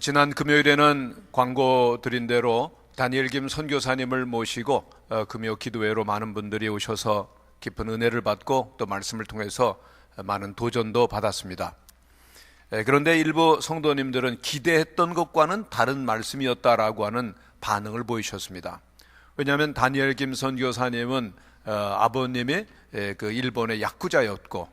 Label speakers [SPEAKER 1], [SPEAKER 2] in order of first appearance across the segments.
[SPEAKER 1] 지난 금요일에는 광고 드린 대로 다니엘 김 선교사님을 모시고 금요 기도회로 많은 분들이 오셔서 깊은 은혜를 받고 또 말씀을 통해서 많은 도전도 받았습니다. 그런데 일부 성도님들은 기대했던 것과는 다른 말씀이었다라고 하는 반응을 보이셨습니다. 왜냐하면 다니엘 김 선교사님은 아버님이 그 일본의 야쿠자였고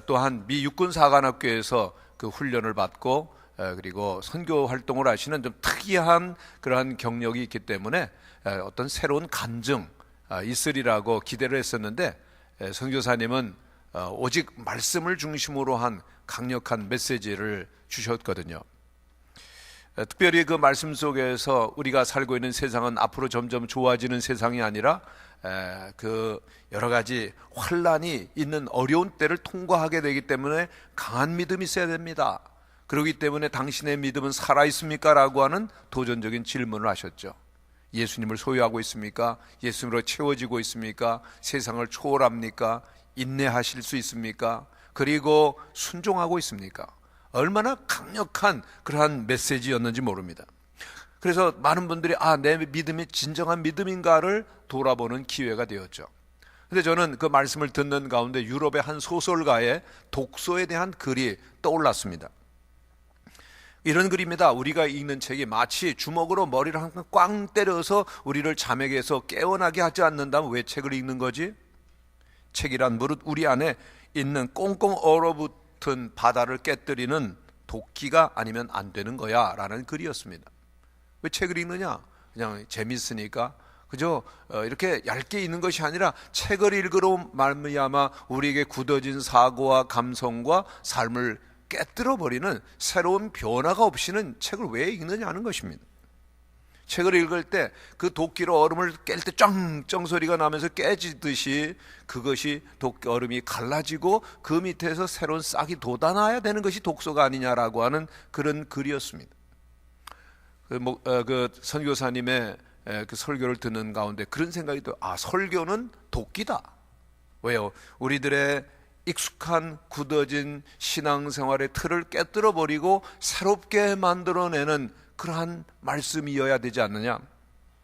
[SPEAKER 1] 또한 미 육군사관학교에서 그 훈련을 받고 그리고 선교 활동을 하시는 좀 특이한 그러한 경력이 있기 때문에 어떤 새로운 간증 있으리라고 기대를 했었는데 선교사님은 오직 말씀을 중심으로 한 강력한 메시지를 주셨거든요. 특별히 그 말씀 속에서 우리가 살고 있는 세상은 앞으로 점점 좋아지는 세상이 아니라 그 여러 가지 환란이 있는 어려운 때를 통과하게 되기 때문에 강한 믿음이 있어야 됩니다. 그렇기 때문에 당신의 믿음은 살아있습니까? 라고 하는 도전적인 질문을 하셨죠. 예수님을 소유하고 있습니까? 예수님으로 채워지고 있습니까? 세상을 초월합니까? 인내하실 수 있습니까? 그리고 순종하고 있습니까? 얼마나 강력한 그러한 메시지였는지 모릅니다. 그래서 많은 분들이 내 믿음이 진정한 믿음인가를 돌아보는 기회가 되었죠. 근데 저는 그 말씀을 듣는 가운데 유럽의 한 소설가의 독서에 대한 글이 떠올랐습니다. 이런 글입니다. 우리가 읽는 책이 마치 주먹으로 머리를 항상 꽝 때려서 우리를 잠에게서 깨어나게 하지 않는다면 왜 책을 읽는 거지? 책이란 무릇 우리 안에 있는 꽁꽁 얼어붙은 바다를 깨뜨리는 도끼가 아니면 안 되는 거야 라는 글이었습니다. 왜 책을 읽느냐? 그냥 재밌으니까. 그저 이렇게 얇게 읽는 것이 아니라 책을 읽으로 말미암아 우리에게 굳어진 사고와 감성과 삶을 깨뜨려버리는 새로운 변화가 없이는 책을 왜 읽느냐는 것입니다. 책을 읽을 때 그 도끼로 얼음을 깰 때 짱짱 소리가 나면서 깨지듯이 그것이 얼음이 갈라지고 그 밑에서 새로운 싹이 돋아나야 되는 것이 독서가 아니냐라고 하는 그런 글이었습니다. 그 선교사님의 그 설교를 듣는 가운데 그런 생각이 들어요. 설교는 도끼다. 왜요? 우리들의 익숙한 굳어진 신앙생활의 틀을 깨뜨려 버리고 새롭게 만들어내는 그러한 말씀이어야 되지 않느냐?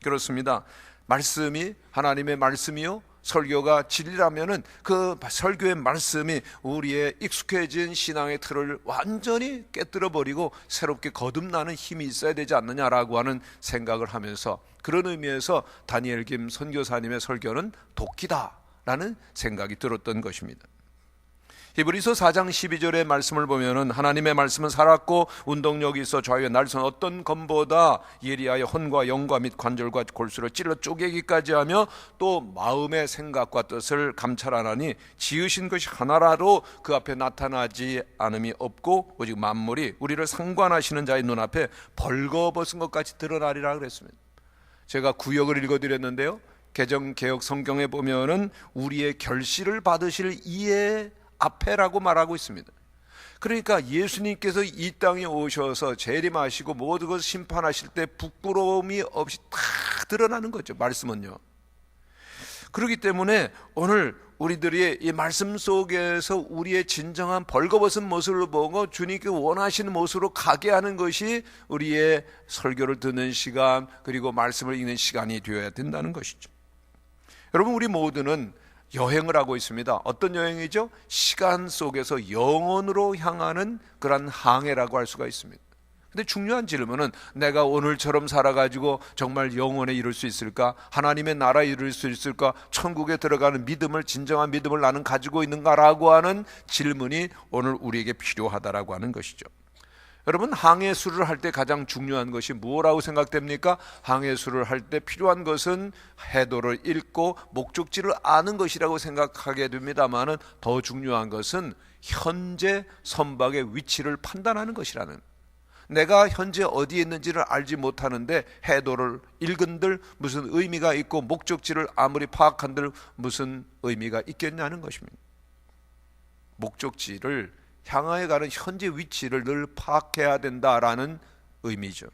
[SPEAKER 1] 그렇습니다. 말씀이 하나님의 말씀이요 설교가 진리라면은 그 설교의 말씀이 우리의 익숙해진 신앙의 틀을 완전히 깨뜨려 버리고 새롭게 거듭나는 힘이 있어야 되지 않느냐라고 하는 생각을 하면서 그런 의미에서 다니엘 김 선교사님의 설교는 도끼다라는 생각이 들었던 것입니다. 히브리서 4장 12절의 말씀을 보면은 하나님의 말씀은 살았고 운동력이 있어 좌우에 날선 어떤 검보다 예리하여 혼과 영과 및 관절과 골수로 찔러 쪼개기까지 하며 또 마음의 생각과 뜻을 감찰하나니 지으신 것이 하나라도 그 앞에 나타나지 않음이 없고 오직 만물이 우리를 상관하시는 자의 눈앞에 벌거벗은 것 같이 드러나리라 그랬습니다. 제가 구역을 읽어드렸는데요, 개정개혁 성경에 보면은 우리의 결실을 받으실 이에 앞에라고 말하고 있습니다. 그러니까 예수님께서 이 땅에 오셔서 재림하시고 모든 것을 심판하실 때 부끄러움이 없이 다 드러나는 거죠. 말씀은요. 그렇기 때문에 오늘 우리들이 이 말씀 속에서 우리의 진정한 벌거벗은 모습을 보고 주님께 원하시는 모습으로 가게 하는 것이 우리의 설교를 듣는 시간 그리고 말씀을 읽는 시간이 되어야 된다는 것이죠. 여러분, 우리 모두는 여행을 하고 있습니다. 어떤 여행이죠? 시간 속에서 영원으로 향하는 그런 항해라고 할 수가 있습니다. 근데 중요한 질문은 내가 오늘처럼 살아가지고 정말 영원에 이룰 수 있을까? 하나님의 나라에 이룰 수 있을까? 천국에 들어가는 믿음을, 진정한 믿음을 나는 가지고 있는가라고 하는 질문이 오늘 우리에게 필요하다라고 하는 것이죠. 여러분, 항해술을 할 때 가장 중요한 것이 뭐라고 생각됩니까? 항해술을 할 때 필요한 것은 해도를 읽고 목적지를 아는 것이라고 생각하게 됩니다만은 더 중요한 것은 현재 선박의 위치를 판단하는 것이라는, 내가 현재 어디에 있는지를 알지 못하는데 해도를 읽은들 무슨 의미가 있고 목적지를 아무리 파악한들 무슨 의미가 있겠냐는 것입니다. 목적지를 향하여 가는 현재 위치를 늘 파악해야 된다라는 의미죠.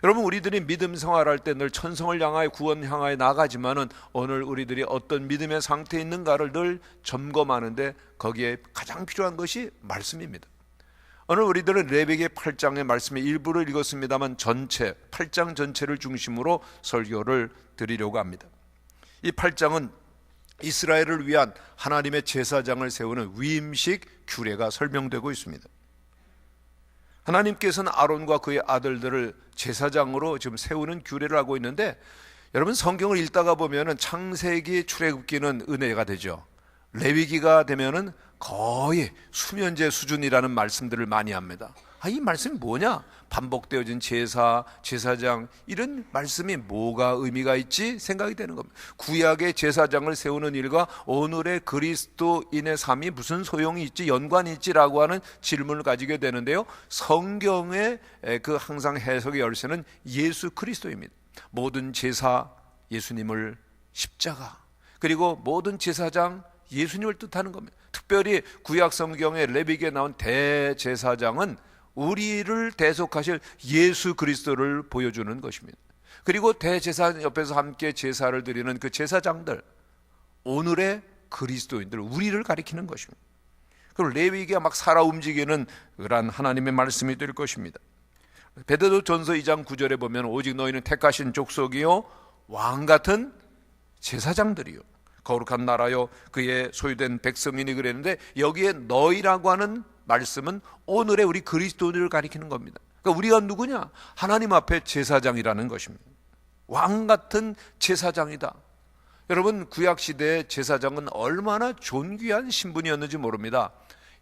[SPEAKER 1] 여러분, 우리들이 믿음 생활할 때 늘 천성을 향하여 구원 향하여 나가지만은 오늘 우리들이 어떤 믿음의 상태에 있는가를 늘 점검하는데 거기에 가장 필요한 것이 말씀입니다. 오늘 우리들은 레위기 8장의 말씀의 일부를 읽었습니다만 전체 8장 전체를 중심으로 설교를 드리려고 합니다. 이 8장은 이스라엘을 위한 하나님의 제사장을 세우는 위임식 규례가 설명되고 있습니다. 하나님께서는 아론과 그의 아들들을 제사장으로 지금 세우는 규례를 하고 있는데, 여러분 성경을 읽다가 보면은 창세기, 출애굽기는 은혜가 되죠. 레위기가 되면은 거의 수면제 수준이라는 말씀들을 많이 합니다. 이 말씀이 뭐냐? 반복되어진 제사, 제사장, 이런 말씀이 뭐가 의미가 있지 생각이 되는 겁니다. 구약의 제사장을 세우는 일과 오늘의 그리스도인의 삶이 무슨 소용이 있지, 연관이 있지라고 하는 질문을 가지게 되는데요, 성경의 그 항상 해석의 열쇠는 예수 그리스도입니다. 모든 제사, 예수님을, 십자가, 그리고 모든 제사장, 예수님을 뜻하는 겁니다. 특별히 구약 성경의 레위기에 나온 대제사장은 우리를 대속하실 예수 그리스도를 보여주는 것입니다. 그리고 대제사 옆에서 함께 제사를 드리는 그 제사장들, 오늘의 그리스도인들, 우리를 가리키는 것입니다. 그리고 레위기가 막 살아 움직이는 그러한 하나님의 말씀이 될 것입니다. 베드로전서 2장 9절에 보면 오직 너희는 택하신 족속이요 왕같은 제사장들이요 거룩한 나라요 그의 소유된 백성이니 그랬는데, 여기에 너희라고 하는 말씀은 오늘의 우리 그리스도인을 가리키는 겁니다. 그러니까 우리가 누구냐? 하나님 앞에 제사장이라는 것입니다. 왕같은 제사장이다. 여러분, 구약시대의 제사장은 얼마나 존귀한 신분이었는지 모릅니다.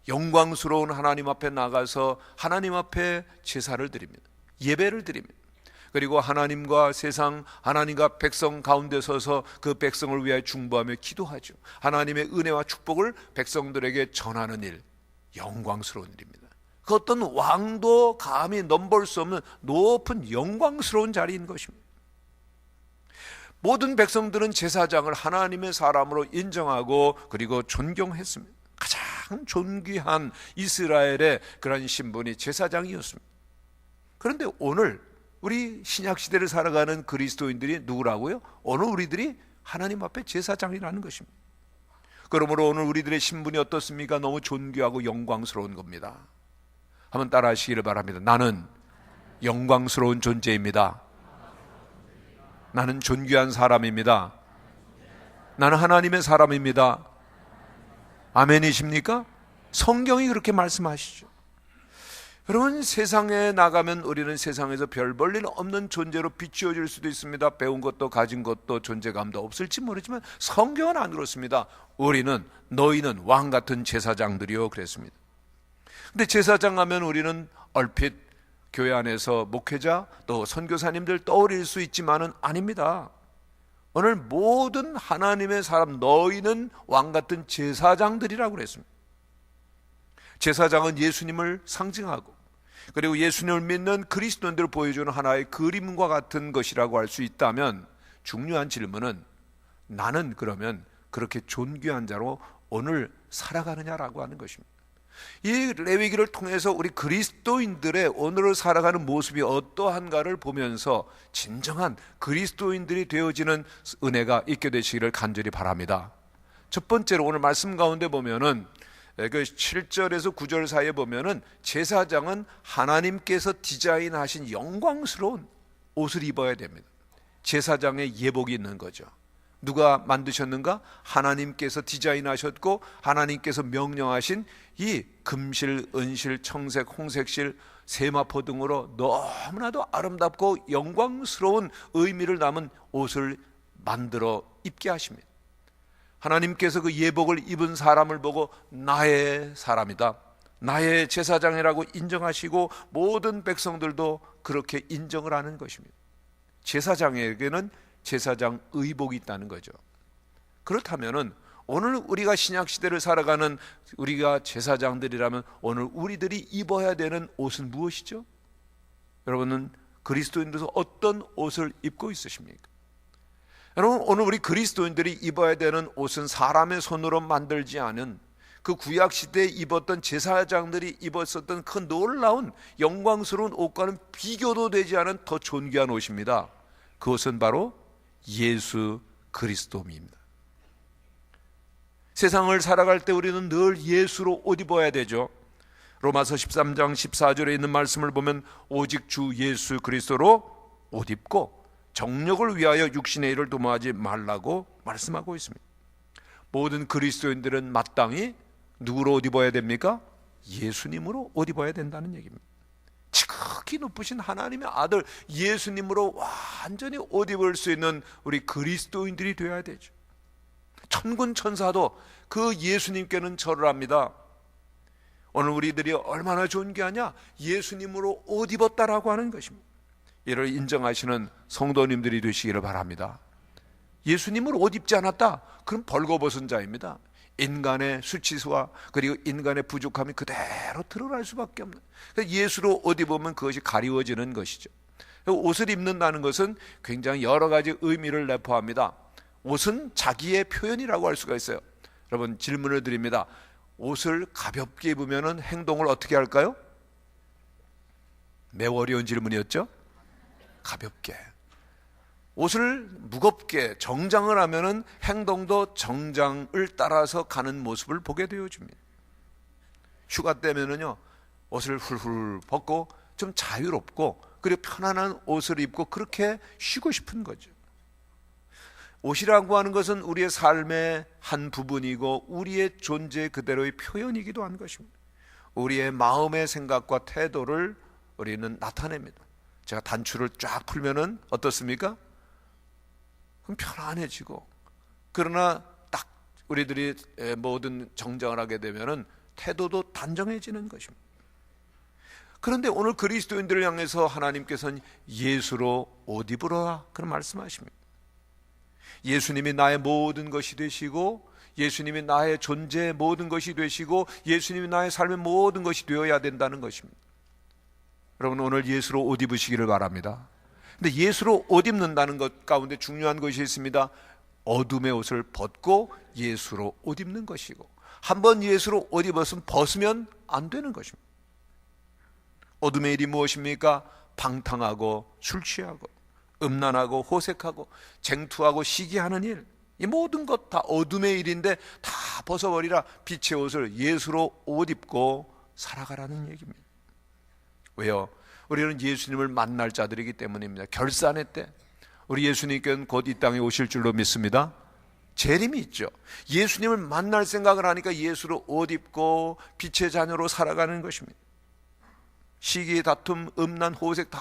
[SPEAKER 1] 영광스러운 하나님 앞에 나가서 하나님 앞에 제사를 드립니다. 예배를 드립니다. 그리고 하나님과 세상, 하나님과 백성 가운데 서서 그 백성을 위하여 중보하며 기도하죠. 하나님의 은혜와 축복을 백성들에게 전하는 일, 영광스러운 일입니다. 그 어떤 왕도 감히 넘볼 수 없는 높은 영광스러운 자리인 것입니다. 모든 백성들은 제사장을 하나님의 사람으로 인정하고 그리고 존경했습니다. 가장 존귀한 이스라엘의 그런 신분이 제사장이었습니다. 그런데 오늘 우리 신약시대를 살아가는 그리스도인들이 누구라고요? 오늘 우리들이 하나님 앞에 제사장이라는 것입니다. 그러므로 오늘 우리들의 신분이 어떻습니까? 너무 존귀하고 영광스러운 겁니다. 한번 따라 하시기를 바랍니다. 나는 영광스러운 존재입니다. 나는 존귀한 사람입니다. 나는 하나님의 사람입니다. 아멘이십니까? 성경이 그렇게 말씀하시죠. 여러분, 세상에 나가면 우리는 세상에서 별 볼 일 없는 존재로 비추어질 수도 있습니다. 배운 것도 가진 것도 존재감도 없을지 모르지만 성경은 안 그렇습니다. 우리는, 너희는 왕같은 제사장들이요 그랬습니다. 근데 제사장 하면 우리는 얼핏 교회 안에서 목회자 또 선교사님들 떠올릴 수 있지만은 아닙니다. 오늘 모든 하나님의 사람, 너희는 왕같은 제사장들이라고 그랬습니다. 제사장은 예수님을 상징하고 그리고 예수님을 믿는 그리스도인들을 보여주는 하나의 그림과 같은 것이라고 할 수 있다면, 중요한 질문은 나는 그러면 그렇게 존귀한 자로 오늘 살아가느냐라고 하는 것입니다. 이 레위기를 통해서 우리 그리스도인들의 오늘을 살아가는 모습이 어떠한가를 보면서 진정한 그리스도인들이 되어지는 은혜가 있게 되시기를 간절히 바랍니다. 첫 번째로 오늘 말씀 가운데 보면은 그 7절에서 9절 사이에 보면은 제사장은 하나님께서 디자인하신 영광스러운 옷을 입어야 됩니다. 제사장의 예복이 있는 거죠. 누가 만드셨는가? 하나님께서 디자인하셨고 하나님께서 명령하신 이 금실, 은실, 청색, 홍색실, 세마포 등으로 너무나도 아름답고 영광스러운 의미를 담은 옷을 만들어 입게 하십니다. 하나님께서 그 예복을 입은 사람을 보고 나의 사람이다, 나의 제사장이라고 인정하시고 모든 백성들도 그렇게 인정을 하는 것입니다. 제사장에게는 제사장 의복이 있다는 거죠. 그렇다면은 오늘 우리가 신약시대를 살아가는 우리가 제사장들이라면 오늘 우리들이 입어야 되는 옷은 무엇이죠? 여러분은 그리스도인들에서 어떤 옷을 입고 있으십니까? 여러분, 오늘 우리 그리스도인들이 입어야 되는 옷은 사람의 손으로 만들지 않은 그 구약시대에 입었던 제사장들이 입었었던 그 놀라운 영광스러운 옷과는 비교도 되지 않은 더 존귀한 옷입니다. 그것은 바로 예수 그리스도입니다. 세상을 살아갈 때 우리는 늘 예수로 옷 입어야 되죠. 로마서 13장 14절에 있는 말씀을 보면 오직 주 예수 그리스도로 옷 입고 정력을 위하여 육신의 일을 도모하지 말라고 말씀하고 있습니다. 모든 그리스도인들은 마땅히 누구로 옷 입어야 됩니까? 예수님으로 옷 입어야 된다는 얘기입니다. 지극히 높으신 하나님의 아들 예수님으로 완전히 옷 입을 수 있는 우리 그리스도인들이 되어야 되죠. 천군 천사도 그 예수님께는 절을 합니다. 오늘 우리들이 얼마나 좋은 게 아니야? 예수님으로 옷 입었다라고 하는 것입니다. 이를 인정하시는 성도님들이 되시기를 바랍니다. 예수님으로 옷 입지 않았다? 그럼 벌거벗은 자입니다. 인간의 수치와 그리고 인간의 부족함이 그대로 드러날 수밖에 없는, 예수로 옷 입으면 그것이 가리워지는 것이죠. 옷을 입는다는 것은 굉장히 여러 가지 의미를 내포합니다. 옷은 자기의 표현이라고 할 수가 있어요. 여러분, 질문을 드립니다. 옷을 가볍게 입으면 행동을 어떻게 할까요? 매우 어려운 질문이었죠? 가볍게. 옷을 무겁게 정장을 하면 행동도 정장을 따라서 가는 모습을 보게 되어집니다. 휴가 때면은요, 옷을 훌훌 벗고 좀 자유롭고 그리고 편안한 옷을 입고 그렇게 쉬고 싶은 거죠. 옷이라고 하는 것은 우리의 삶의 한 부분이고 우리의 존재 그대로의 표현이기도 한 것입니다. 우리의 마음의 생각과 태도를 우리는 나타냅니다. 제가 단추를 쫙 풀면은 어떻습니까? 그럼 편안해지고, 그러나 딱 우리들이 모든 정장을 하게 되면은 태도도 단정해지는 것입니다. 그런데 오늘 그리스도인들을 향해서 하나님께서는 예수로 옷 입으라 그런 말씀하십니다. 예수님이 나의 모든 것이 되시고, 예수님이 나의 존재의 모든 것이 되시고, 예수님이 나의 삶의 모든 것이 되어야 된다는 것입니다. 여러분, 오늘 예수로 옷 입으시기를 바랍니다. 근데 예수로 옷 입는다는 것 가운데 중요한 것이 있습니다. 어둠의 옷을 벗고 예수로 옷 입는 것이고, 한번 예수로 옷 입었으면 벗으면 안 되는 것입니다. 어둠의 일이 무엇입니까? 방탕하고 술 취하고 음란하고 호색하고 쟁투하고 시기하는 일, 이 모든 것 다 어둠의 일인데 다 벗어버리라. 빛의 옷을 예수로 옷 입고 살아가라는 얘기입니다. 왜요? 우리는 예수님을 만날 자들이기 때문입니다. 결산의 때 우리 예수님께는 곧 이 땅에 오실 줄로 믿습니다. 재림이 있죠. 예수님을 만날 생각을 하니까 예수로 옷 입고 빛의 자녀로 살아가는 것입니다. 시기, 다툼, 음란, 호색 다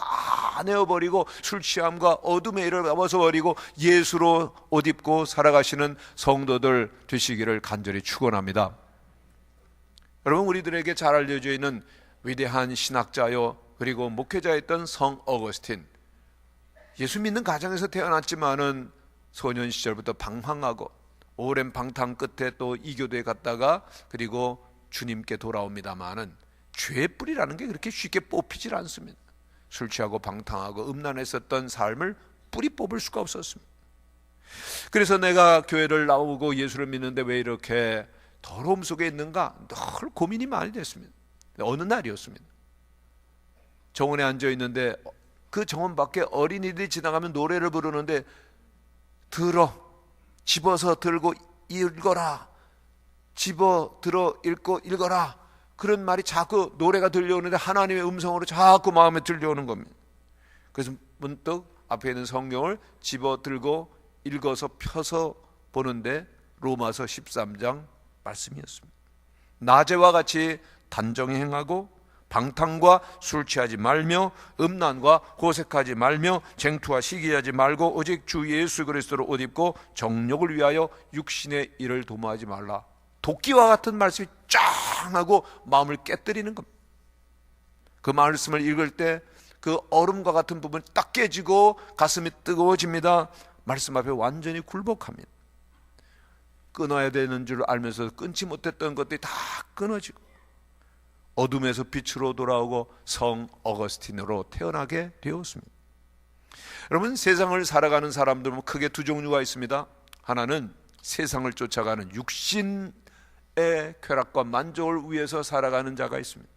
[SPEAKER 1] 내어버리고 술 취함과 어둠의 일을 벗어버리고 예수로 옷 입고 살아가시는 성도들 되시기를 간절히 축원합니다. 여러분, 우리들에게 잘 알려져 있는 위대한 신학자요 그리고 목회자였던 성 어거스틴, 예수 믿는 가정에서 태어났지만은 소년 시절부터 방황하고 오랜 방탕 끝에 또 이교도에 갔다가 그리고 주님께 돌아옵니다마는 죄의 뿌리라는 게 그렇게 쉽게 뽑히질 않습니다. 술 취하고 방탕하고 음란했었던 삶을 뿌리 뽑을 수가 없었습니다. 그래서 내가 교회를 나오고 예수를 믿는데 왜 이렇게 더러움 속에 있는가 늘 고민이 많이 됐습니다. 어느 날이었습니다. 정원에 앉아 있는데 그 정원 밖에 어린이들이 지나가면 노래를 부르는데, 들어, 집어서 들고 읽어라, 집어 들어 읽고 읽어라, 그런 말이 자꾸 노래가 들려오는데 하나님의 음성으로 자꾸 마음에 들려오는 겁니다. 그래서 문득 앞에 있는 성경을 집어 들고 읽어서 펴서 보는데 로마서 13장 말씀이었습니다. 낮에와 같이 단정히 행하고 방탕과 술 취하지 말며 음란과 호색하지 말며 쟁투와 시기하지 말고 오직 주 예수 그리스도로 옷 입고 정욕을 위하여 육신의 일을 도모하지 말라. 도끼와 같은 말씀이 쫙 하고 마음을 깨뜨리는 겁니다. 그 말씀을 읽을 때 그 얼음과 같은 부분이 딱 깨지고 가슴이 뜨거워집니다. 말씀 앞에 완전히 굴복합니다. 끊어야 되는 줄 알면서 끊지 못했던 것들이 다 끊어지고 어둠에서 빛으로 돌아오고 성 어거스틴으로 태어나게 되었습니다. 여러분, 세상을 살아가는 사람들은 크게 두 종류가 있습니다. 하나는 세상을 쫓아가는 육신의 쾌락과 만족을 위해서 살아가는 자가 있습니다.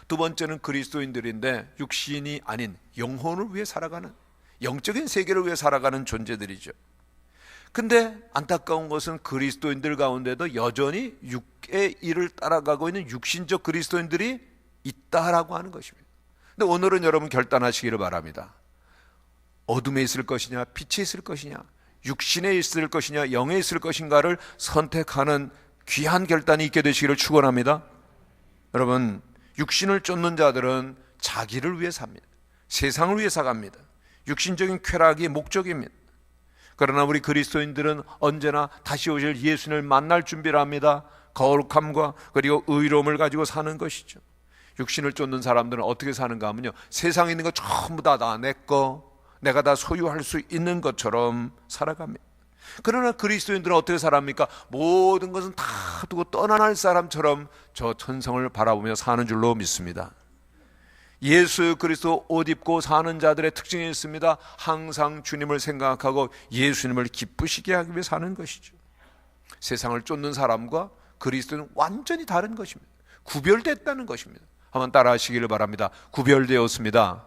[SPEAKER 1] 두 번째는 그리스도인들인데 육신이 아닌 영혼을 위해 살아가는, 영적인 세계를 위해 살아가는 존재들이죠. 근데 안타까운 것은 그리스도인들 가운데도 여전히 육의 일을 따라가고 있는 육신적 그리스도인들이 있다라고 하는 것입니다. 근데 오늘은 여러분 결단하시기를 바랍니다. 어둠에 있을 것이냐, 빛에 있을 것이냐, 육신에 있을 것이냐, 영에 있을 것인가를 선택하는 귀한 결단이 있게 되시기를 축원합니다. 여러분, 육신을 쫓는 자들은 자기를 위해 삽니다. 세상을 위해 살아갑니다. 육신적인 쾌락이 목적입니다. 그러나 우리 그리스도인들은 언제나 다시 오실 예수님을 만날 준비를 합니다. 거룩함과 그리고 의로움을 가지고 사는 것이죠. 육신을 쫓는 사람들은 어떻게 사는가 하면요, 세상에 있는 거 전부 다 내 거, 내가 다 소유할 수 있는 것처럼 살아갑니다. 그러나 그리스도인들은 어떻게 살아갑니까? 모든 것은 다 두고 떠나갈 사람처럼 저 천성을 바라보며 사는 줄로 믿습니다. 예수 그리스도 옷 입고 사는 자들의 특징이 있습니다. 항상 주님을 생각하고 예수님을 기쁘시게 하기 위해 사는 것이죠. 세상을 쫓는 사람과 그리스도는 완전히 다른 것입니다. 구별됐다는 것입니다. 한번 따라 하시기를 바랍니다. 구별되었습니다.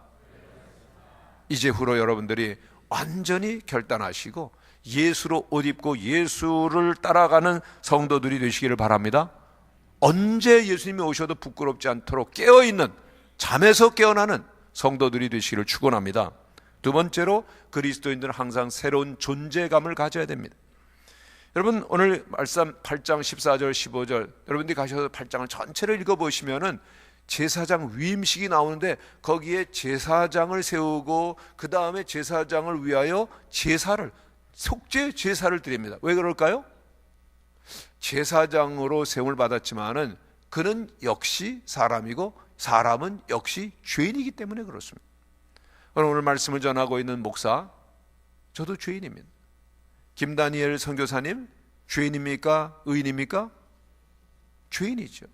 [SPEAKER 1] 이제 후로 여러분들이 완전히 결단하시고 예수로 옷 입고 예수를 따라가는 성도들이 되시기를 바랍니다. 언제 예수님이 오셔도 부끄럽지 않도록 깨어있는, 잠에서 깨어나는 성도들이 되시기를 축원합니다. 두 번째로 그리스도인들은 항상 새로운 존재감을 가져야 됩니다. 여러분, 오늘 말씀 8장 14절 15절 여러분들이 가셔서 8장을 전체를 읽어보시면은 제사장 위임식이 나오는데 거기에 제사장을 세우고 그 다음에 제사장을 위하여 제사를, 속죄 제사를 드립니다. 왜 그럴까요? 제사장으로 세움을 받았지만은 그는 역시 사람이고 사람은 역시 죄인이기 때문에 그렇습니다. 오늘 말씀을 전하고 있는 목사, 저도 죄인입니다. 김다니엘 선교사님, 죄인입니까? 의인입니까? 죄인이죠.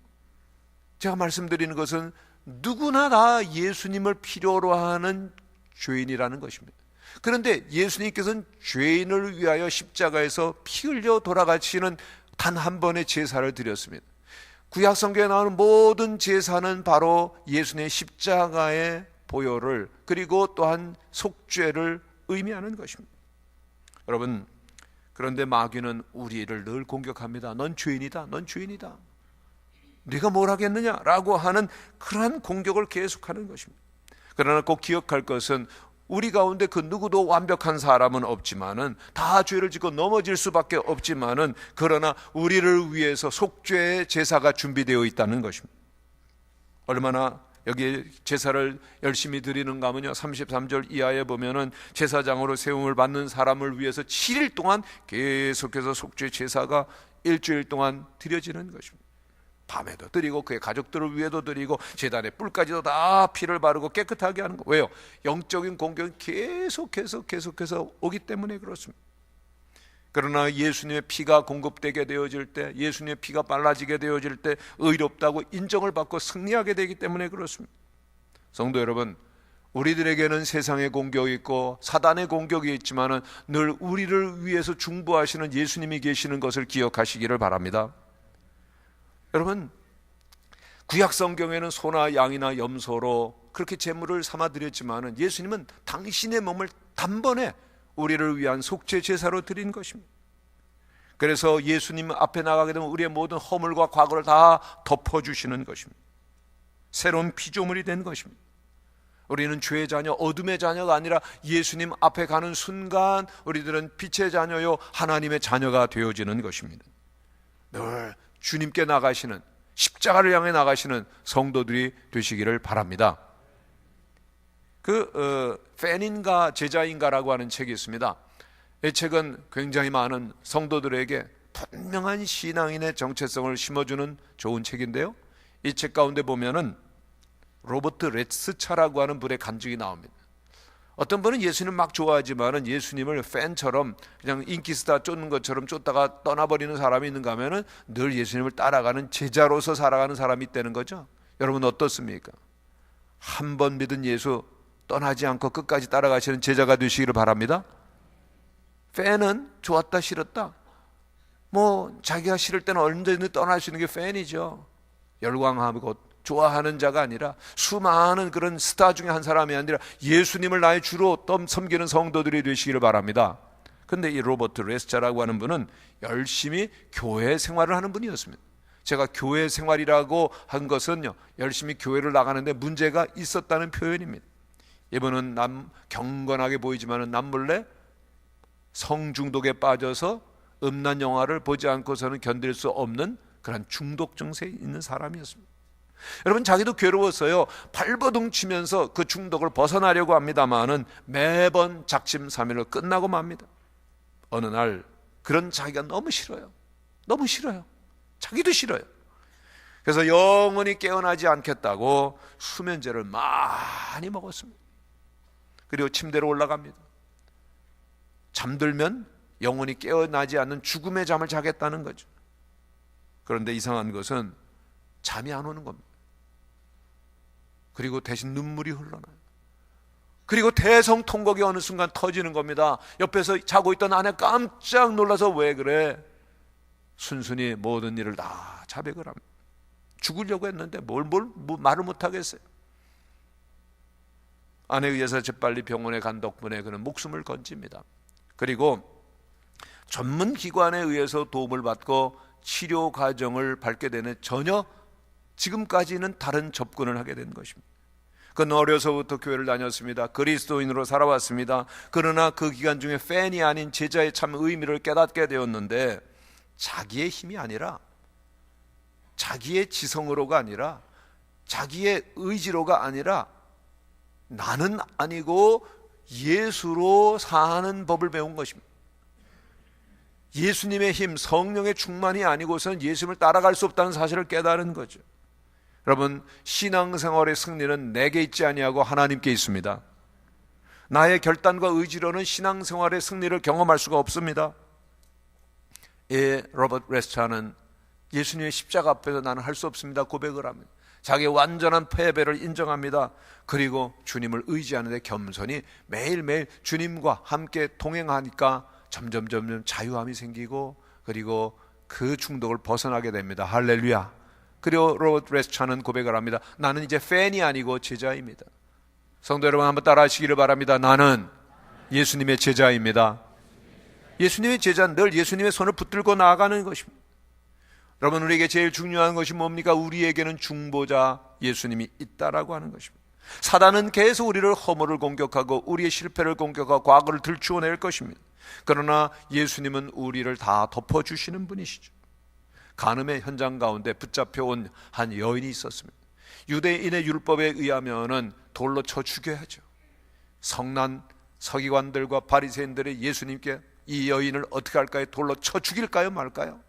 [SPEAKER 1] 제가 말씀드리는 것은 누구나 다 예수님을 필요로 하는 죄인이라는 것입니다. 그런데 예수님께서는 죄인을 위하여 십자가에서 피 흘려 돌아가시는 단 한 번의 제사를 드렸습니다. 구약 성경에 나오는 모든 제사는 바로 예수님의 십자가의 보혈을, 그리고 또한 속죄를 의미하는 것입니다. 여러분, 그런데 마귀는 우리를 늘 공격합니다. 넌 죄인이다, 넌 죄인이다, 네가 뭘 하겠느냐라고 하는 그러한 공격을 계속하는 것입니다. 그러나 꼭 기억할 것은 우리 가운데 그 누구도 완벽한 사람은 없지만은, 다 죄를 짓고 넘어질 수밖에 없지만은, 그러나 우리를 위해서 속죄의 제사가 준비되어 있다는 것입니다. 얼마나 여기 제사를 열심히 드리는가 하면요, 33절 이하에 보면은 제사장으로 세움을 받는 사람을 위해서 7일 동안 계속해서 속죄 제사가 일주일 동안 드려지는 것입니다. 밤에도 드리고 그의 가족들을 위해도 드리고 제단에 뿔까지도 다 피를 바르고 깨끗하게 하는 거. 왜요? 영적인 공격이 계속해서 오기 때문에 그렇습니다. 그러나 예수님의 피가 공급되게 되어질 때, 예수님의 피가 빨라지게 되어질 때 의롭다고 인정을 받고 승리하게 되기 때문에 그렇습니다. 성도 여러분, 우리들에게는 세상의 공격이 있고 사단의 공격이 있지만은 늘 우리를 위해서 중보하시는 예수님이 계시는 것을 기억하시기를 바랍니다. 여러분, 구약 성경에는 소나 양이나 염소로 그렇게 제물을 삼아 드렸지만은 예수님은 당신의 몸을 단번에 우리를 위한 속죄 제사로 드린 것입니다. 그래서 예수님 앞에 나가게 되면 우리의 모든 허물과 과거를 다 덮어주시는 것입니다. 새로운 피조물이 된 것입니다. 우리는 죄의 자녀, 어둠의 자녀가 아니라 예수님 앞에 가는 순간 우리들은 빛의 자녀요 하나님의 자녀가 되어지는 것입니다. 늘 주님께 나가시는, 십자가를 향해 나가시는 성도들이 되시기를 바랍니다. 팬인가 제자인가라고 하는 책이 있습니다. 이 책은 굉장히 많은 성도들에게 분명한 신앙인의 정체성을 심어주는 좋은 책인데요, 이 책 가운데 보면은 로버트 레츠차라고 하는 분의 간증이 나옵니다. 어떤 분은 예수님 막 좋아하지만은 예수님을 팬처럼 그냥 인기스타 쫓는 것처럼 쫓다가 떠나버리는 사람이 있는가 하면은 늘 예수님을 따라가는 제자로서 살아가는 사람이 있다는 거죠. 여러분 어떻습니까? 한 번 믿은 예수 떠나지 않고 끝까지 따라가시는 제자가 되시기를 바랍니다. 팬은 좋았다 싫었다, 자기가 싫을 때는 언제든지 떠날 수 있는 게 팬이죠. 열광하고 좋아하는 자가 아니라 수많은 그런 스타 중에 한 사람이 아니라 예수님을 나의 주로 섬기는 성도들이 되시기를 바랍니다. 근데 이 로버트 레스차라고 하는 분은 열심히 교회 생활을 하는 분이었습니다. 제가 교회 생활이라고 한 것은요, 열심히 교회를 나가는데 문제가 있었다는 표현입니다. 이분은 경건하게 보이지만 남몰래 성중독에 빠져서 음란 영화를 보지 않고서는 견딜 수 없는 그런 중독 증세에 있는 사람이었습니다. 여러분, 자기도 괴로웠어요. 발버둥 치면서 그 중독을 벗어나려고 합니다마는 매번 작심삼일로 끝나고 맙니다. 어느 날 그런 자기가 너무 싫어요. 너무 싫어요. 자기도 싫어요. 그래서 영원히 깨어나지 않겠다고 수면제를 많이 먹었습니다. 그리고 침대로 올라갑니다. 잠들면 영원히 깨어나지 않는 죽음의 잠을 자겠다는 거죠. 그런데 이상한 것은 잠이 안 오는 겁니다. 그리고 대신 눈물이 흘러나요. 그리고 대성통곡이 어느 순간 터지는 겁니다. 옆에서 자고 있던 아내 깜짝 놀라서 왜 그래? 순순히 모든 일을 다 자백을 합니다. 죽으려고 했는데 말을 못하겠어요. 아내에 의해서 재빨리 병원에 간 덕분에 그는 목숨을 건집니다. 그리고 전문 기관에 의해서 도움을 받고 치료 과정을 밟게 되는 전혀 지금까지는 다른 접근을 하게 된 것입니다. 그는 어려서부터 교회를 다녔습니다. 그리스도인으로 살아왔습니다. 그러나 그 기간 중에 팬이 아닌 제자의 참 의미를 깨닫게 되었는데, 자기의 힘이 아니라, 자기의 지성으로가 아니라, 자기의 의지로가 아니라 나는 아니고 예수로 사는 법을 배운 것입니다. 예수님의 힘, 성령의 충만이 아니고서는 예수님을 따라갈 수 없다는 사실을 깨달은 거죠. 여러분, 신앙생활의 승리는 내게 있지 아니하고 하나님께 있습니다. 나의 결단과 의지로는 신앙생활의 승리를 경험할 수가 없습니다. 로버트 레스차는 예수님의 십자가 앞에서 나는 할 수 없습니다 고백을 합니다. 자기의 완전한 패배를 인정합니다. 그리고 주님을 의지하는 데 겸손히 매일매일 주님과 함께 동행하니까 점점 자유함이 생기고, 그리고 그 중독을 벗어나게 됩니다. 할렐루야. 그리고 로버트 레스차는 고백을 합니다. 나는 이제 팬이 아니고 제자입니다. 성도 여러분, 한번 따라 하시기를 바랍니다. 나는 예수님의 제자입니다. 예수님의 제자는 늘 예수님의 손을 붙들고 나아가는 것입니다. 여러분, 우리에게 제일 중요한 것이 뭡니까? 우리에게는 중보자 예수님이 있다라고 하는 것입니다. 사단은 계속 우리를 허물을 공격하고 우리의 실패를 공격하고 과거를 들추어낼 것입니다. 그러나 예수님은 우리를 다 덮어주시는 분이시죠. 간음의 현장 가운데 붙잡혀온 한 여인이 있었습니다. 유대인의 율법에 의하면은 돌로 쳐 죽여야죠. 성난 서기관들과 바리새인들이 예수님께 이 여인을 어떻게 할까요? 돌로 쳐 죽일까요? 말까요?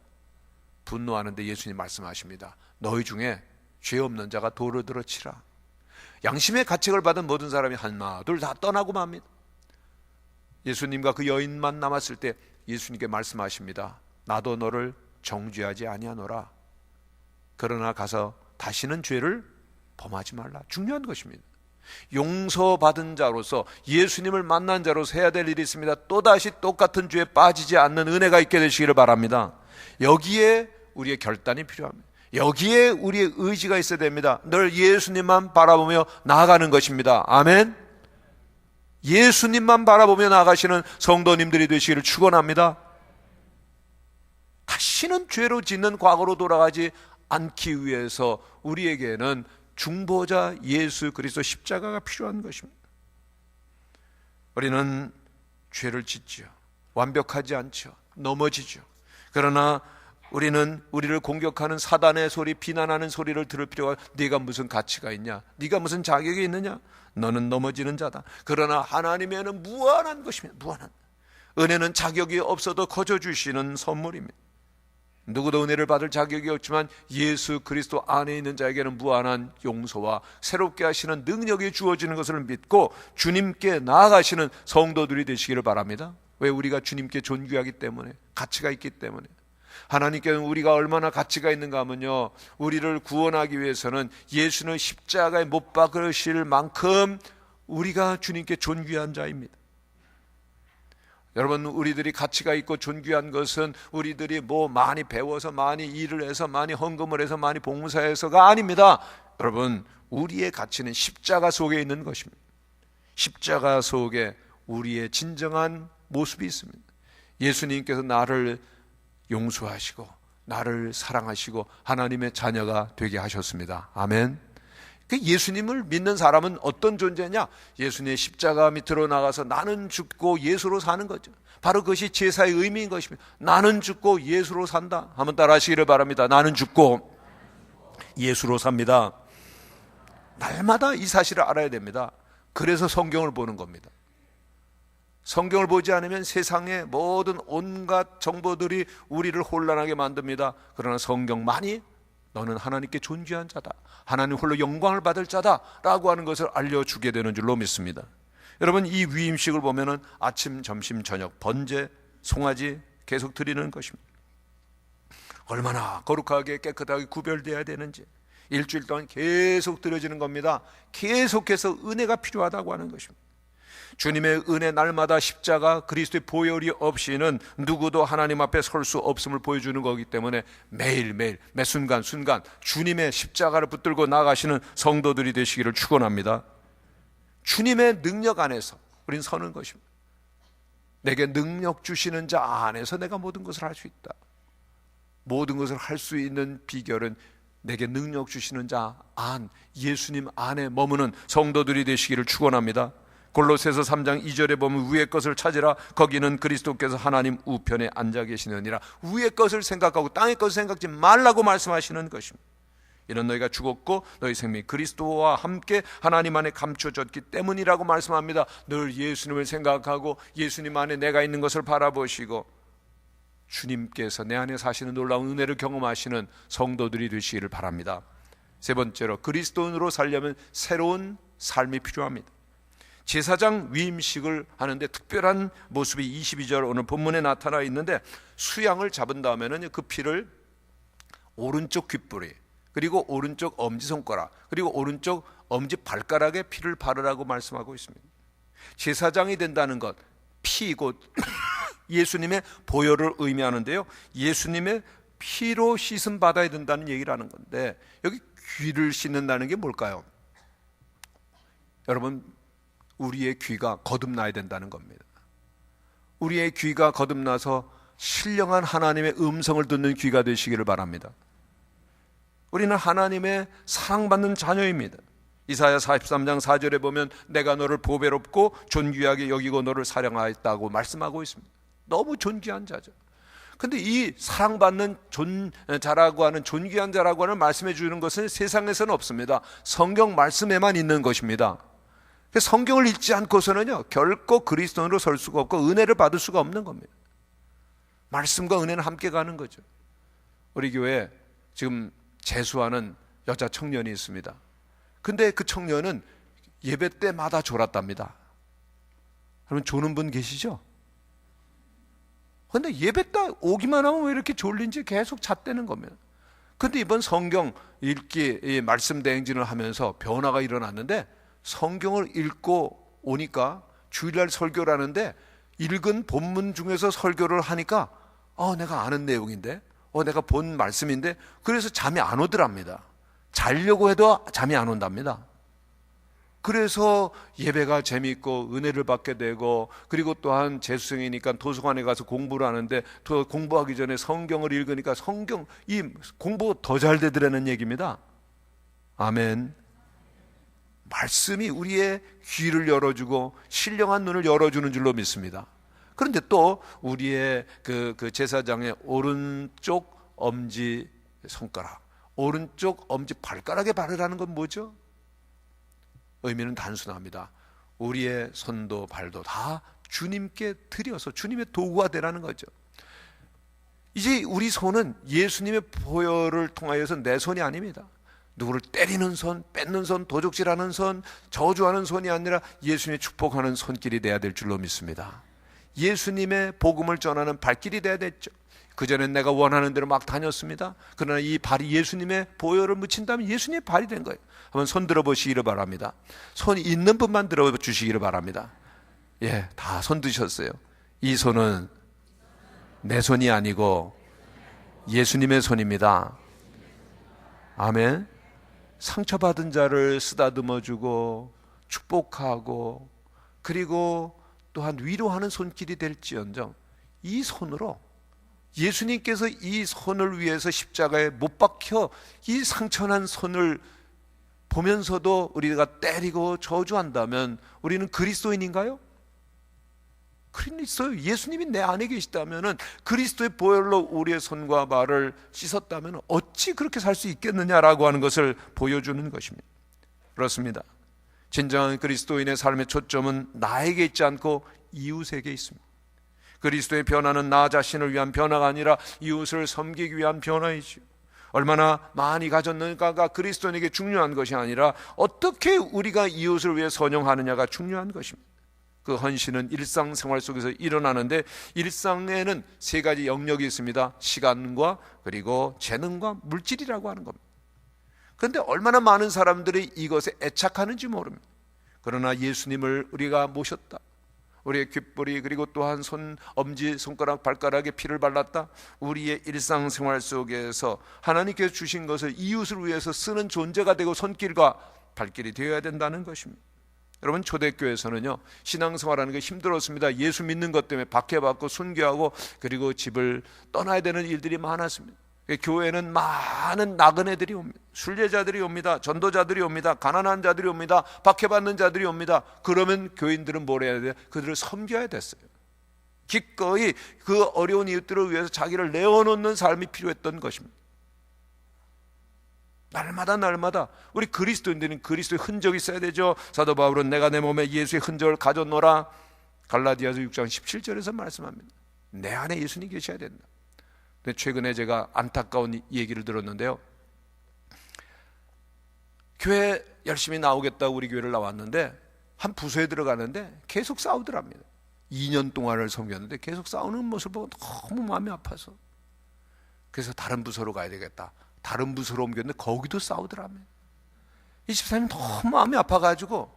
[SPEAKER 1] 분노하는데 예수님 말씀하십니다. 너희 중에 죄 없는 자가 돌을 들어 치라. 양심의 가책을 받은 모든 사람이 하나 둘 다 떠나고 맙니다. 예수님과 그 여인만 남았을 때 예수님께 말씀하십니다. 나도 너를 정죄하지 아니하노라. 그러나 가서 다시는 죄를 범하지 말라. 중요한 것입니다. 용서받은 자로서, 예수님을 만난 자로서 해야 될 일이 있습니다. 또다시 똑같은 죄에 빠지지 않는 은혜가 있게 되시기를 바랍니다. 여기에 우리의 결단이 필요합니다. 여기에 우리의 의지가 있어야 됩니다. 늘 예수님만 바라보며 나아가는 것입니다. 아멘. 예수님만 바라보며 나아가시는 성도님들이 되시기를 축원합니다. 다시는 죄로 짓는 과거로 돌아가지 않기 위해서 우리에게는 중보자 예수 그리스도 십자가가 필요한 것입니다. 우리는 죄를 짓죠. 완벽하지 않죠. 넘어지죠. 그러나 우리는 우리를 공격하는 사단의 소리, 비난하는 소리를 들을 필요가, 네가 무슨 가치가 있냐, 네가 무슨 자격이 있느냐, 너는 넘어지는 자다. 그러나 하나님에는 무한한 것입니다. 무한한 은혜는 자격이 없어도 거저 주시는 선물입니다. 누구도 은혜를 받을 자격이 없지만 예수 그리스도 안에 있는 자에게는 무한한 용서와 새롭게 하시는 능력이 주어지는 것을 믿고 주님께 나아가시는 성도들이 되시기를 바랍니다. 왜? 우리가 주님께 존귀하기 때문에, 가치가 있기 때문에. 하나님께는 우리가 얼마나 가치가 있는가 하면요, 우리를 구원하기 위해서는 예수는 십자가에 못 박으실 만큼 우리가 주님께 존귀한 자입니다. 여러분, 우리들이 가치가 있고 존귀한 것은 우리들이 뭐 많이 배워서, 많이 일을 해서, 많이 헌금을 해서, 많이 봉사해서가 아닙니다. 여러분, 우리의 가치는 십자가 속에 있는 것입니다. 십자가 속에 우리의 진정한 모습이 있습니다. 예수님께서 나를 용서하시고 나를 사랑하시고 하나님의 자녀가 되게 하셨습니다. 아멘. 예수님을 믿는 사람은 어떤 존재냐? 예수님의 십자가 밑으로 나가서 나는 죽고 예수로 사는 거죠. 바로 그것이 제사의 의미인 것입니다. 나는 죽고 예수로 산다. 한번 따라 하시기를 바랍니다. 나는 죽고 예수로 삽니다. 날마다 이 사실을 알아야 됩니다. 그래서 성경을 보는 겁니다. 성경을 보지 않으면 세상의 모든 온갖 정보들이 우리를 혼란하게 만듭니다. 그러나 성경만이 너는 하나님께 존귀한 자다, 하나님 홀로 영광을 받을 자다 라고 하는 것을 알려주게 되는 줄로 믿습니다. 여러분, 이 위임식을 보면은 아침, 점심, 저녁, 번제, 송아지 계속 드리는 것입니다. 얼마나 거룩하게 깨끗하게 구별되어야 되는지 일주일 동안 계속 드려지는 겁니다. 계속해서 은혜가 필요하다고 하는 것입니다. 주님의 은혜 날마다 십자가 그리스도의 보혈이 없이는 누구도 하나님 앞에 설 수 없음을 보여주는 거기 때문에 매일매일 매 순간순간 주님의 십자가를 붙들고 나가시는 성도들이 되시기를 축원합니다. 주님의 능력 안에서 우린 서는 것입니다. 내게 능력 주시는 자 안에서 내가 모든 것을 할 수 있다. 모든 것을 할 수 있는 비결은 내게 능력 주시는 자 안, 예수님 안에 머무는 성도들이 되시기를 축원합니다. 골로새서 3장 2절에 보면 위의 것을 찾으라, 거기는 그리스도께서 하나님 우편에 앉아 계시느니라. 위의 것을 생각하고 땅의 것을 생각지 말라고 말씀하시는 것입니다. 이는 너희가 죽었고 너희 생명이 그리스도와 함께 하나님 안에 감춰졌기 때문이라고 말씀합니다. 늘 예수님을 생각하고 예수님 안에 내가 있는 것을 바라보시고 주님께서 내 안에 사시는 놀라운 은혜를 경험하시는 성도들이 되시기를 바랍니다. 세 번째로, 그리스도인으로 살려면 새로운 삶이 필요합니다. 제사장 위임식을 하는데 특별한 모습이 22절 오늘 본문에 나타나 있는데, 수양을 잡은 다음에는 그 피를 오른쪽 귓불이, 그리고 오른쪽 엄지손가락, 그리고 오른쪽 엄지발가락에 피를 바르라고 말씀하고 있습니다. 제사장이 된다는 것, 피 곧 예수님의 보혈을 의미하는데요, 예수님의 피로 씻음 받아야 된다는 얘기를 하는 건데, 여기 귀를 씻는다는 게 뭘까요? 여러분, 우리의 귀가 거듭나야 된다는 겁니다. 우리의 귀가 거듭나서 신령한 하나님의 음성을 듣는 귀가 되시기를 바랍니다. 우리는 하나님의 사랑받는 자녀입니다. 이사야 43장 4절에 보면 내가 너를 보배롭고 존귀하게 여기고 너를 사랑하였다고 말씀하고 있습니다. 너무 존귀한 자죠. 근데 이 사랑받는 자라고 하는, 존귀한 자라고 하는 말씀해 주는 것은 세상에서는 없습니다. 성경 말씀에만 있는 것입니다. 성경을 읽지 않고서는요, 결코 그리스도인으로 설 수가 없고 은혜를 받을 수가 없는 겁니다. 말씀과 은혜는 함께 가는 거죠. 우리 교회에 지금 재수하는 여자 청년이 있습니다. 근데 그 청년은 예배 때마다 졸았답니다. 여러분, 조는 분 계시죠? 근데 예배 때 오기만 하면 왜 이렇게 졸린지 계속 잤다는 겁니다. 근데 이번 성경 읽기 말씀 대행진을 하면서 변화가 일어났는데, 성경을 읽고 오니까 주일날 설교를 하는데 읽은 본문 중에서 설교를 하니까 내가 아는 내용인데, 내가 본 말씀인데, 그래서 잠이 안 오더랍니다. 자려고 해도 잠이 안 온답니다. 그래서 예배가 재미있고 은혜를 받게 되고, 그리고 또한 재수생이니까 도서관에 가서 공부를 하는데, 또 공부하기 전에 성경을 읽으니까 이 공부가 더 잘 되더라는 얘기입니다. 아멘. 말씀이 우리의 귀를 열어주고 신령한 눈을 열어주는 줄로 믿습니다. 그런데 또 우리의 그 제사장의 오른쪽 엄지 손가락, 오른쪽 엄지 발가락에 바르라는 건 뭐죠? 의미는 단순합니다. 우리의 손도 발도 다 주님께 드려서 주님의 도구가 되라는 거죠. 이제 우리 손은 예수님의 보혈을 통하여서 내 손이 아닙니다. 누구를 때리는 손, 뺏는 손, 도적질하는 손, 저주하는 손이 아니라 예수님의 축복하는 손길이 돼야 될 줄로 믿습니다. 예수님의 복음을 전하는 발길이 돼야 됐죠. 그전엔 내가 원하는 대로 막 다녔습니다. 그러나 이 발이 예수님의 보혈을 묻힌다면 예수님의 발이 된 거예요. 한번 손 들어보시기를 바랍니다. 손 있는 분만 들어주시기를 바랍니다. 예, 다 손 드셨어요. 이 손은 내 손이 아니고 예수님의 손입니다. 아멘. 상처받은 자를 쓰다듬어주고 축복하고, 그리고 또한 위로하는 손길이 될지언정 이 손으로 예수님께서 이 손을 위해서 십자가에 못 박혀 이 상처난 손을 보면서도 우리가 때리고 저주한다면 우리는 그리스도인인가요? 그리스도 예수님이 내 안에 계시다면 그리스도의 보혈로 우리의 손과 발을 씻었다면 어찌 그렇게 살 수 있겠느냐라고 하는 것을 보여주는 것입니다. 그렇습니다. 진정한 그리스도인의 삶의 초점은 나에게 있지 않고 이웃에게 있습니다. 그리스도의 변화는 나 자신을 위한 변화가 아니라 이웃을 섬기기 위한 변화이지요. 얼마나 많이 가졌는가가 그리스도인에게 중요한 것이 아니라 어떻게 우리가 이웃을 위해 선용하느냐가 중요한 것입니다. 그 헌신은 일상생활 속에서 일어나는데 일상에는 세 가지 영역이 있습니다. 시간과 그리고 재능과 물질이라고 하는 겁니다. 그런데 얼마나 많은 사람들이 이것에 애착하는지 모릅니다. 그러나 예수님을 우리가 모셨다, 우리의 귓볼이 그리고 또한 엄지, 손가락, 발가락에 피를 발랐다, 우리의 일상생활 속에서 하나님께서 주신 것을 이웃을 위해서 쓰는 존재가 되고 손길과 발길이 되어야 된다는 것입니다. 여러분, 초대교회에서는요, 신앙생활하는 게 힘들었습니다. 예수 믿는 것 때문에 박해받고 순교하고 그리고 집을 떠나야 되는 일들이 많았습니다. 교회에는 많은 나그네들이 옵니다. 순례자들이 옵니다. 전도자들이 옵니다. 가난한 자들이 옵니다. 박해받는 자들이 옵니다. 그러면 교인들은 뭘 해야 돼요? 그들을 섬겨야 됐어요. 기꺼이 그 어려운 이웃들을 위해서 자기를 내어놓는 삶이 필요했던 것입니다. 날마다 우리 그리스도인들은 그리스도의 흔적이 있어야 되죠. 사도 바울은 내가 내 몸에 예수의 흔적을 가졌노라, 갈라디아서 6장 17절에서 말씀합니다. 내 안에 예수님이 계셔야 된다. 근데 최근에 제가 안타까운 얘기를 들었는데요, 교회 열심히 나오겠다고 우리 교회를 나왔는데 한 부서에 들어가는데 계속 싸우더랍니다. 2년 동안을 섬겼는데 계속 싸우는 모습을 보고 너무 마음이 아파서 그래서 다른 부서로 가야 되겠다, 다른 부서로 옮겼는데 거기도 싸우더라고요. 이 집사님 너무 마음이 아파가지고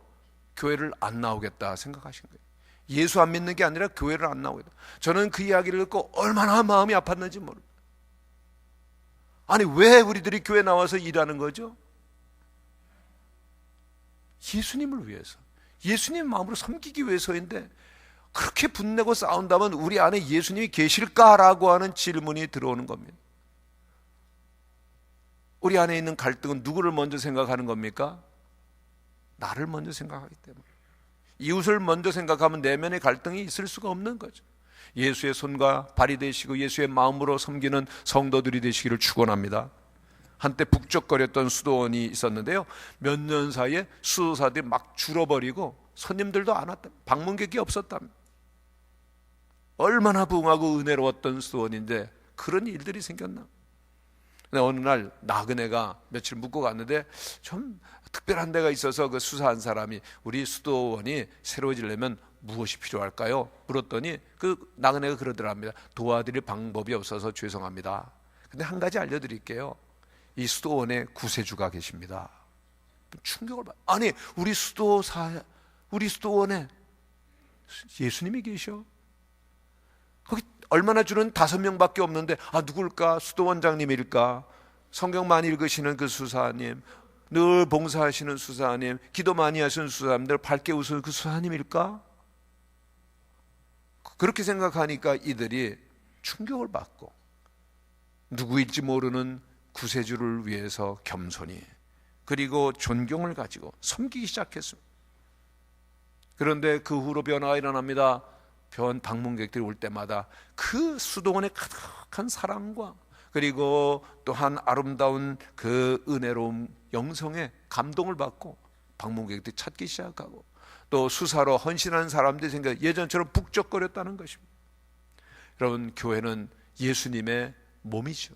[SPEAKER 1] 교회를 안 나오겠다 생각하신 거예요. 예수 안 믿는 게 아니라 교회를 안 나오겠다. 저는 그 이야기를 듣고 얼마나 마음이 아팠는지 모릅니다. 아니, 왜 우리들이 교회 나와서 일하는 거죠? 예수님을 위해서, 예수님 마음으로 섬기기 위해서인데 그렇게 분내고 싸운다면 우리 안에 예수님이 계실까라고 하는 질문이 들어오는 겁니다. 우리 안에 있는 갈등은 누구를 먼저 생각하는 겁니까? 나를 먼저 생각하기 때문에. 이웃을 먼저 생각하면 내면의 갈등이 있을 수가 없는 거죠. 예수의 손과 발이 되시고 예수의 마음으로 섬기는 성도들이 되시기를 축원합니다. 한때 북적거렸던 수도원이 있었는데요, 몇 년 사이에 수도사들이 막 줄어버리고 손님들도 안 왔다, 방문객이 없었답니다. 얼마나 부흥하고 은혜로웠던 수도원인데 그런 일들이 생겼나. 근데 어느 날 나그네가 며칠 묵고 갔는데 좀 특별한 데가 있어서 그 수사한 사람이 우리 수도원이 새로워지려면 무엇이 필요할까요? 물었더니 그 나그네가 그러더랍니다. 도와드릴 방법이 없어서 죄송합니다. 근데 한 가지 알려드릴게요. 이 수도원에 구세주가 계십니다. 충격을 받아. 아니, 우리 수도원에 예수님이 계셔? 거기 얼마나 주는 5명밖에 없는데, 누굴까? 수도원장님일까? 성경 많이 읽으시는 그 수사님, 늘 봉사하시는 수사님, 기도 많이 하시는 수사님들, 밝게 웃으는 그 수사님일까? 그렇게 생각하니까 이들이 충격을 받고 누구일지 모르는 구세주를 위해서 겸손히 그리고 존경을 가지고 섬기기 시작했습니다. 그런데 그 후로 변화가 일어납니다. 방문객들이 올 때마다 그 수도원의 가득한 사랑과 그리고 또한 아름다운 그 은혜로운 영성에 감동을 받고 방문객들이 찾기 시작하고 또 수사로 헌신하는 사람들이 생겨 예전처럼 북적거렸다는 것입니다. 여러분, 교회는 예수님의 몸이죠.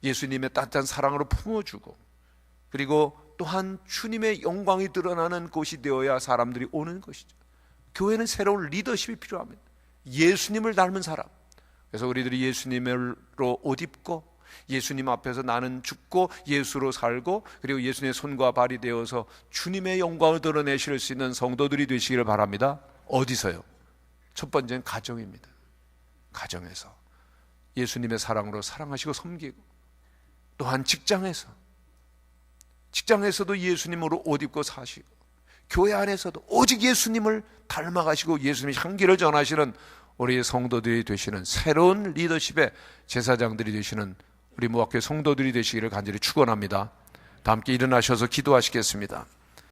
[SPEAKER 1] 예수님의 따뜻한 사랑으로 품어주고 그리고 또한 주님의 영광이 드러나는 곳이 되어야 사람들이 오는 것이죠. 교회는 새로운 리더십이 필요합니다. 예수님을 닮은 사람. 그래서 우리들이 예수님으로 옷 입고 예수님 앞에서 나는 죽고 예수로 살고 그리고 예수님의 손과 발이 되어서 주님의 영광을 드러내실 수 있는 성도들이 되시기를 바랍니다. 어디서요? 첫 번째는 가정입니다. 가정에서 예수님의 사랑으로 사랑하시고 섬기고, 또한 직장에서도 예수님으로 옷 입고 사시고, 교회 안에서도 오직 예수님을 닮아가시고 예수님의 향기를 전하시는 우리 성도들이 되시는 새로운 리더십의 제사장들이 되시는 우리 무학교의 성도들이 되시기를 간절히 축원합니다. 다 함께 일어나셔서 기도하시겠습니다.